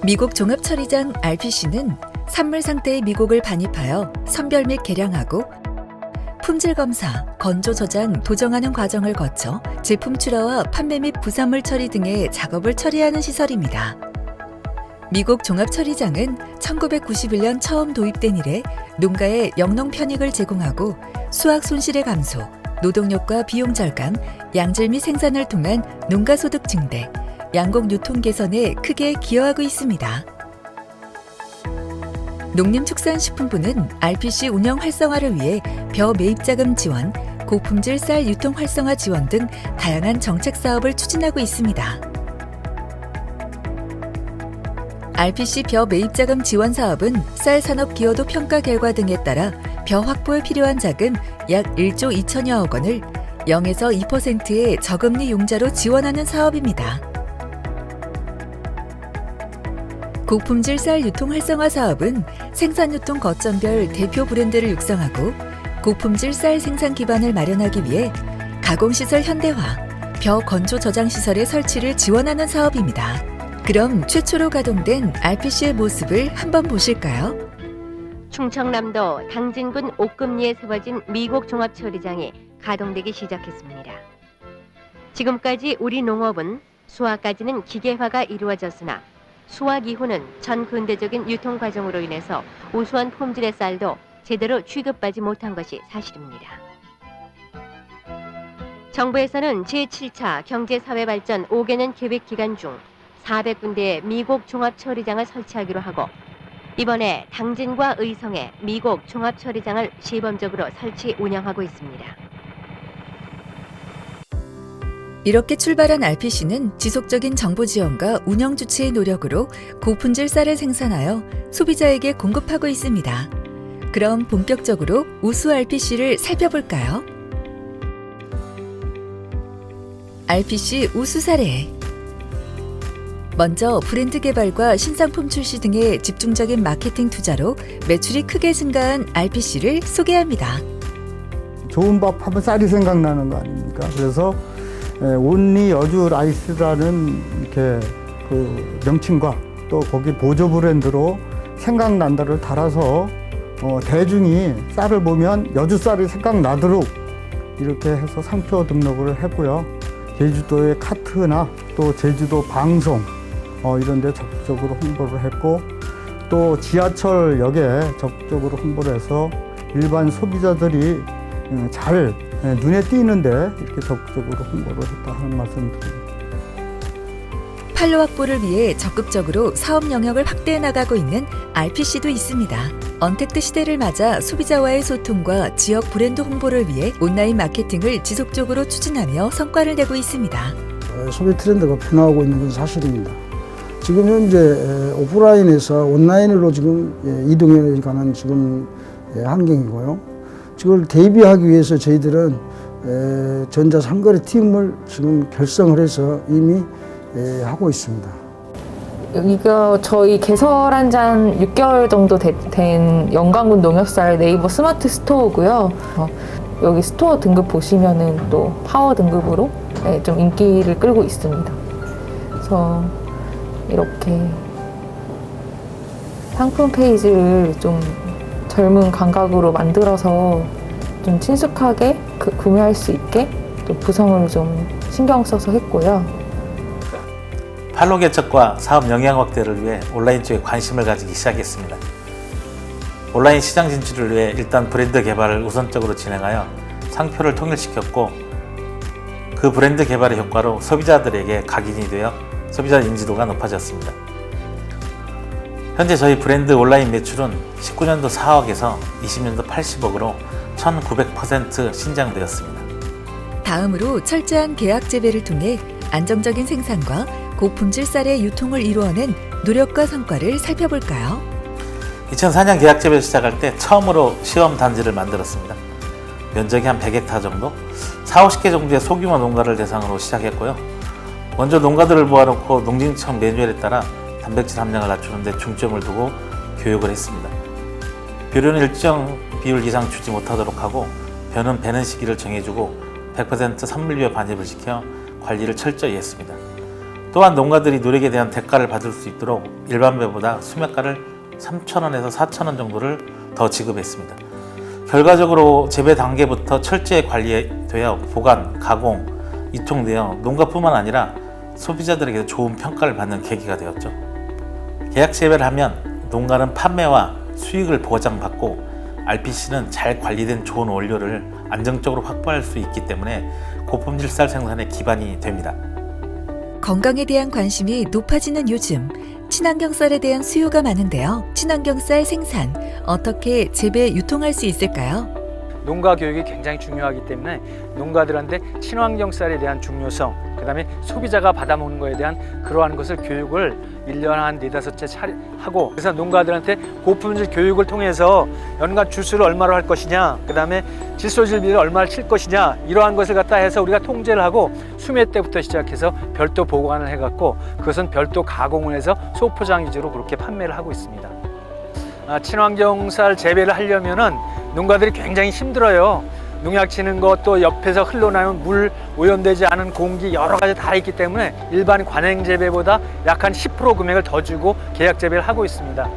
미국 종합처리장 RPC는 산물 상태의 미곡을 반입하여 선별 및 개량하고 품질 검사, 건조 저장, 도정하는 과정을 거쳐 제품 출하와 판매 및 부산물 처리 등의 작업을 처리하는 시설입니다. 미국 종합처리장은 1991년 처음 도입된 이래 농가에 영농 편익을 제공하고 수확 손실의 감소, 노동력과 비용 절감, 양질 및 생산을 통한 농가 소득 증대, 양곡 유통 개선에 크게 기여하고 있습니다. 농림축산식품부는 RPC 운영 활성화를 위해 벼 매입 자금 지원, 고품질 쌀 유통 활성화 지원 등 다양한 정책 사업을 추진하고 있습니다. RPC 벼 매입 자금 지원 사업은 쌀 산업 기여도 평가 결과 등에 따라 벼 확보에 필요한 자금 약 1조 2천여억 원을 0에서 2%의 저금리 융자로 지원하는 사업입니다. 고품질 쌀 유통 활성화 사업은 생산 유통 거점별 대표 브랜드를 육성하고 고품질 쌀 생산 기반을 마련하기 위해 가공시설 현대화, 벼 건조 저장 시설의 설치를 지원하는 사업입니다. 그럼 최초로 가동된 RPC의 모습을 한번 보실까요? 충청남도 당진군 옥금리에 세워진 미곡 종합처리장이 가동되기 시작했습니다. 지금까지 우리 농업은 수확까지는 기계화가 이루어졌으나 수확 이후는 전 근대적인 유통 과정으로 인해서 우수한 품질의 쌀도 제대로 취급받지 못한 것이 사실입니다. 정부에서는 제7차 경제사회발전 5개년 계획 기간 중 400군데의 미곡 종합처리장을 설치하기로 하고 이번에 당진과 의성에 미곡 종합처리장을 시범적으로 설치 운영하고 있습니다. 이렇게 출발한 RPC는 지속적인 정부 지원과 운영 주체의 노력으로 고품질 쌀을 생산하여 소비자에게 공급하고 있습니다. 그럼 본격적으로 우수 RPC를 살펴볼까요? RPC 우수 사례. 먼저 브랜드 개발과 신상품 출시 등의 집중적인 마케팅 투자로 매출이 크게 증가한 RPC를 소개합니다. 좋은 밥 하면 쌀이 생각나는 거 아닙니까? 그래서 온리 여주 라이스라는 이렇게 그 명칭과 또 거기 보조 브랜드로 생각난다를 달아서 대중이 쌀을 보면 여주 쌀이 생각나도록 이렇게 해서 상표 등록을 했고요. 제주도의 카트나 또 제주도 방송 이런 데 적극적으로 홍보를 했고 또 지하철역에 적극적으로 홍보를 해서 일반 소비자들이 잘 눈에 띄는데 이렇게 적극적으로 홍보를 했다 하는 말씀 드립니다. 판로 확보를 위해 적극적으로 사업 영역을 확대해 나가고 있는 RPC도 있습니다. 언택트 시대를 맞아 소비자와의 소통과 지역 브랜드 홍보를 위해 온라인 마케팅을 지속적으로 추진하며 성과를 내고 있습니다. 소비 트렌드가 변화하고 있는 건 사실입니다. 지금 현재 오프라인에서 온라인으로 지금 이동해 가는 지금 환경이고요. 그걸 대비하기 위해서 저희들은 전자상거래 팀을 지금 결성을 해서 이미 하고 있습니다. 이거 저희 개설한 지 한 6개월 정도 된 영광군 농협쌀 네이버 스마트 스토어고요. 여기 스토어 등급 보시면은 또 파워 등급으로 좀 인기를 끌고 있습니다. 그래서 이렇게 상품 페이지를 좀 젊은 감각으로 만들어서 좀 친숙하게 구매할 수 있게 또 구성을 좀 신경 써서 했고요. 판로 개척과 사업 영향 확대를 위해 온라인 쪽에 관심을 가지기 시작했습니다. 온라인 시장 진출을 위해 일단 브랜드 개발을 우선적으로 진행하여 상표를 통일시켰고 그 브랜드 개발의 효과로 소비자들에게 각인이 되어 소비자 인지도가 높아졌습니다. 현재 저희 브랜드 온라인 매출은 19년도 4억에서 20년도 80억으로 1900% 신장되었습니다. 다음으로 철저한 계약 재배를 통해 안정적인 생산과 고품질 쌀의 유통을 이루어낸 노력과 성과를 살펴볼까요? 2004년 계약 재배를 시작할 때 처음으로 시험 단지를 만들었습니다. 면적이 한 100헥타 정도, 40-50개 정도의 소규모 농가를 대상으로 시작했고요. 먼저 농가들을 모아놓고 농진청 매뉴얼에 따라 단백질 함량을 낮추는 데 중점을 두고 교육을 했습니다. 비료는 일정 비율 이상 주지 못하도록 하고 벼는 베는 시기를 정해주고 100% 선물비료 반입을 시켜 관리를 철저히 했습니다. 또한 농가들이 노력에 대한 대가를 받을 수 있도록 일반 배보다 수매가를 3,000원에서 4,000원 정도를 더 지급했습니다. 결과적으로 재배 단계부터 철저히 관리되어 보관, 가공, 유통되어 농가뿐만 아니라 소비자들에게도 좋은 평가를 받는 계기가 되었죠. 계약 재배를 하면 농가는 판매와 수익을 보장받고 RPC는 잘 관리된 좋은 원료를 안정적으로 확보할 수 있기 때문에 고품질 쌀 생산의 기반이 됩니다. 건강에 대한 관심이 높아지는 요즘, 친환경 쌀에 대한 수요가 많은데요. 친환경 쌀 생산, 어떻게 재배, 유통할 수 있을까요? 농가 교육이 굉장히 중요하기 때문에 농가들한테 친환경 쌀에 대한 중요성, 그 다음에 소비자가 받아먹는 거에 대한 그러한 것을 교육을 1년에 한 4-5채 하고, 그래서 농가들한테 고품질 교육을 통해서 연간 주수를 얼마로 할 것이냐, 그 다음에 질소질비를 얼마를 칠 것이냐, 이러한 것을 갖다 해서 우리가 통제를 하고 수매 때부터 시작해서 별도 보관을 해갖고 그것은 별도 가공을 해서 소포장 위주로 그렇게 판매를 하고 있습니다. 친환경 쌀 재배를 하려면은 농가들이 굉장히 힘들어요. 농약 치는 것, 또 옆에서 흘러나오는 물, 오염되지 않은 공기, 여러 가지 다 있기 때문에 일반 관행 재배보다 약 한 10% 금액을 더 주고 계약 재배를 하고 있습니다.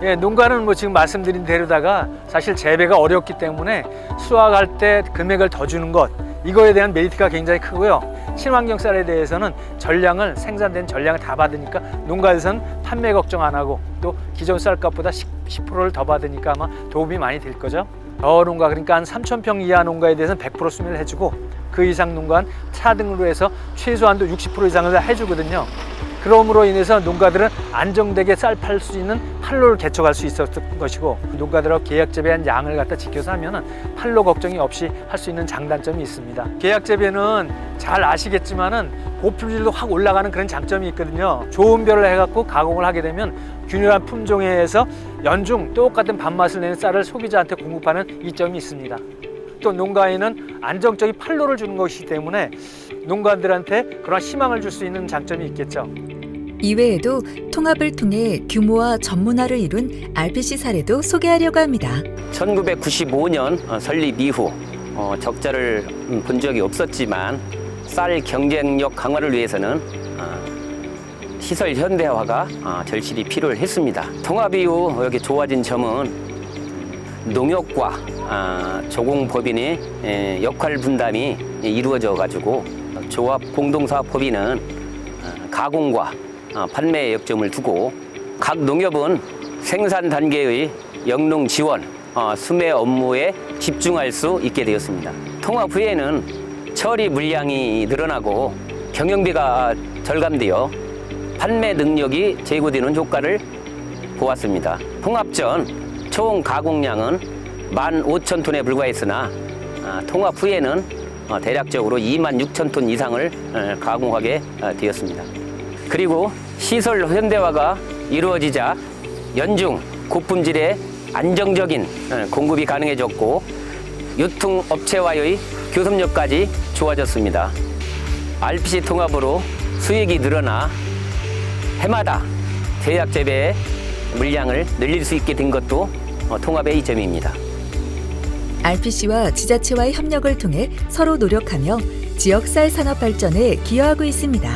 예, 농가는 뭐 지금 말씀드린 대로다가 사실 재배가 어렵기 때문에 수확할 때 금액을 더 주는 것, 이거에 대한 메리트가 굉장히 크고요. 친환경 쌀에 대해서는 생산된 전량을 다 받으니까 농가에서는 판매 걱정 안 하고 또 기존 쌀값보다 10%를 더 받으니까 아마 도움이 많이 될 거죠. 농가, 그러니까 한 3,000평 이하 농가에 대해서는 100% 수매를 해주고 그 이상 농가는 차등으로 해서 최소한도 60% 이상을 해주거든요. 그러므로 인해서 농가들은 안정되게 쌀 팔 수 있는 판로를 개척할 수 있었던 것이고, 농가들하고 계약 재배한 양을 갖다 지켜서 하면은 판로 걱정이 없이 할 수 있는 장단점이 있습니다. 계약 재배는 잘 아시겠지만은 고품질도 확 올라가는 그런 장점이 있거든요. 좋은 벼를 해갖고 가공을 하게 되면 균일한 품종에 의해서 연중 똑같은 밥맛을 내는 쌀을 소비자한테 공급하는 이점이 있습니다. 또 농가에는 안정적인 판로를 주는 것이기 때문에 농가들한테 그런 희망을 줄 수 있는 장점이 있겠죠. 이외에도 통합을 통해 규모와 전문화를 이룬 RPC 사례도 소개하려고 합니다. 1995년 설립 이후 적자를 본 적이 없었지만 쌀 경쟁력 강화를 위해서는 시설 현대화가 절실히 필요했습니다. 통합 이후 여기 좋아진 점은 농협과 조공법인의 역할 분담이 이루어져 가지고 조합 공동사업법인은 가공과 판매에 역점을 두고 각 농협은 생산 단계의 영농 지원, 수매 업무에 집중할 수 있게 되었습니다. 통합 후에는 처리 물량이 늘어나고 경영비가 절감되어 판매 능력이 제고되는 효과를 보았습니다. 통합 전 총 가공량은 15,000톤에 불과했으나 통합 후에는 대략적으로 26,000톤 이상을 가공하게 되었습니다. 그리고 시설 현대화가 이루어지자 연중 고품질의 안정적인 공급이 가능해졌고 유통업체와의 교섭력까지 좋아졌습니다. RPC 통합으로 수익이 늘어나 해마다 계약 재배 물량을 늘릴 수 있게 된 것도 통합의 이점입니다. RPC와 지자체와의 협력을 통해 서로 노력하며 지역 쌀 산업 발전에 기여하고 있습니다.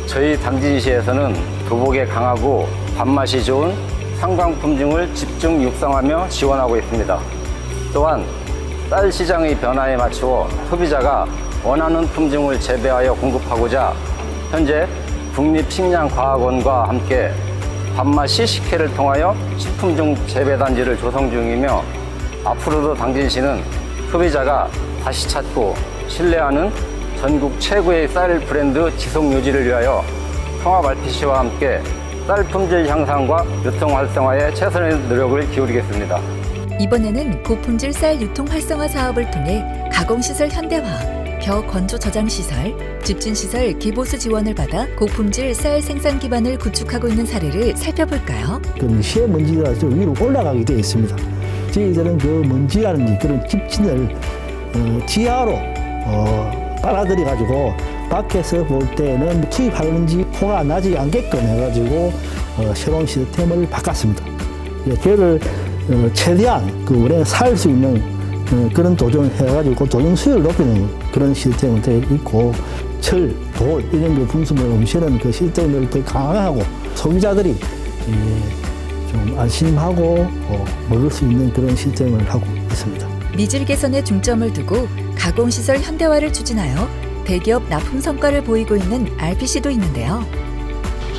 저희 당진시에서는 도복에 강하고 밥맛이 좋은 상강 품종을 집중 육성하며 지원하고 있습니다. 또한 쌀 시장의 변화에 맞추어 소비자가 원하는 품종을 재배하여 공급하고자 현재 국립식량과학원과 함께 밥맛 시식회를 통하여 식품종 재배단지를 조성 중이며 앞으로도 당진시는 소비자가 다시 찾고 신뢰하는 전국 최고의 쌀 브랜드 지속 유지를 위하여 통합 RPC와 함께 쌀 품질 향상과 유통 활성화에 최선의 노력을 기울이겠습니다. 이번에는 고품질 쌀 유통 활성화 사업을 통해 가공시설 현대화, 벼 건조 저장 시설, 집진시설 기보수 지원을 받아 고품질 쌀 생산 기반을 구축하고 있는 사례를 살펴볼까요? 그 시의 먼지가 좀 위로 올라가게 되어 있습니다. 저희들은 그 먼지라든지 그런 집진을 지하로 빨아들여 가지고 밖에서 볼 때는 투입하는지 호가 나지 않게끔 해가지고 새로운 시스템을 바꿨습니다. 걔를 최대한 오래 살 수 있는 그런 도전을 해가지고 도전 수율을 높이는 그런 시스템이 되어 있고 철, 돌 이런 그 품목을 옮기는 그 시스템을 더 강화하고 소비자들이 좀 안심하고 먹을 수 있는 그런 시스템을 하고 있습니다. 미질 개선에 중점을 두고 가공시설 현대화를 추진하여 대기업 납품 성과를 보이고 있는 RPC도 있는데요.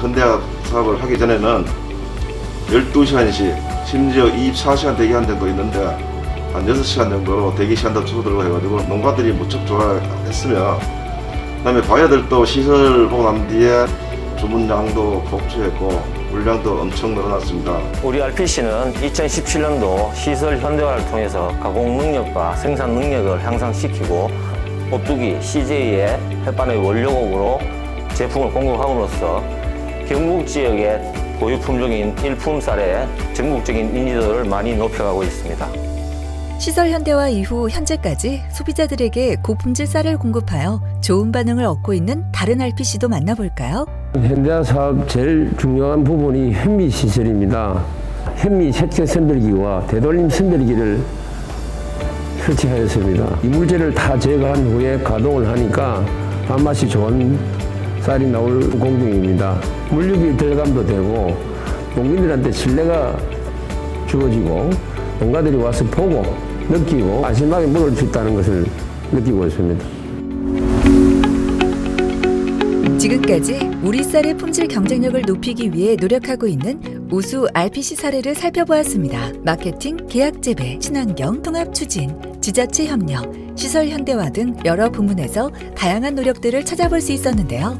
현대화 사업을 하기 전에는 12시간씩 심지어 24시간 대기한 적도 있는데 한 6시간 정도로 대기 시간도 줄어들고 해가지고 농가들이 무척 좋아했으며, 그다음에 바이어들도 시설 보고 난 뒤에 주문량도 폭주했고 물량도 엄청 늘어났습니다. 우리 RPC는 2017년도 시설 현대화를 통해서 가공 능력과 생산 능력을 향상시키고 오뚜기, CJ의 햇반의 원료국으로 제품을 공급함으로써 경북 지역의 고유 품종인 일품 쌀의 전국적인 인지도를 많이 높여가고 있습니다. 시설 현대화 이후 현재까지 소비자들에게 고품질 쌀을 공급하여 좋은 반응을 얻고 있는 다른 RPC도 만나볼까요? 현대화 사업 제일 중요한 부분이 현미 시설입니다. 현미 색채 선별기와 되돌림 선별기를 설치하였습니다. 이물질을 다 제거한 후에 가동을 하니까 밥맛이 좋은 쌀이 나올 공정입니다. 물류비 절감도 되고 농민들한테 신뢰가 주어지고 농가들이 와서 보고 느끼고 안심하게 먹을 수 있다는 것을 느끼고 있습니다. 지금까지 우리 쌀의 품질 경쟁력을 높이기 위해 노력하고 있는 우수 RPC 사례를 살펴보았습니다. 마케팅, 계약 재배, 친환경, 통합 추진, 지자체 협력, 시설 현대화 등 여러 부문에서 다양한 노력들을 찾아볼 수 있었는데요.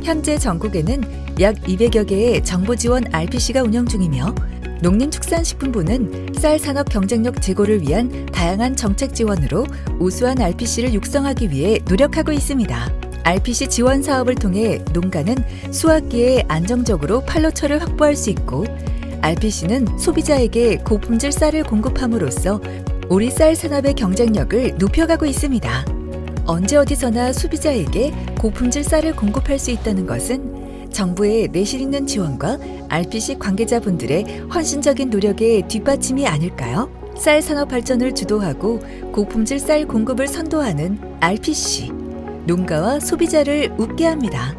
현재 전국에는 약 200여 개의 정부 지원 RPC가 운영 중이며 농림축산식품부는 쌀 산업 경쟁력 제고를 위한 다양한 정책 지원으로 우수한 RPC를 육성하기 위해 노력하고 있습니다. RPC 지원 사업을 통해 농가는 수확기에 안정적으로 판로처를 확보할 수 있고, RPC는 소비자에게 고품질 쌀을 공급함으로써 우리 쌀 산업의 경쟁력을 높여가고 있습니다. 언제 어디서나 소비자에게 고품질 쌀을 공급할 수 있다는 것은 정부의 내실 있는 지원과 RPC 관계자분들의 헌신적인 노력의 뒷받침이 아닐까요? 쌀 산업 발전을 주도하고 고품질 쌀 공급을 선도하는 RPC, 농가와 소비자를 웃게 합니다.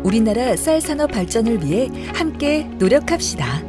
우리나라 쌀 산업 발전을 위해 함께 노력합시다.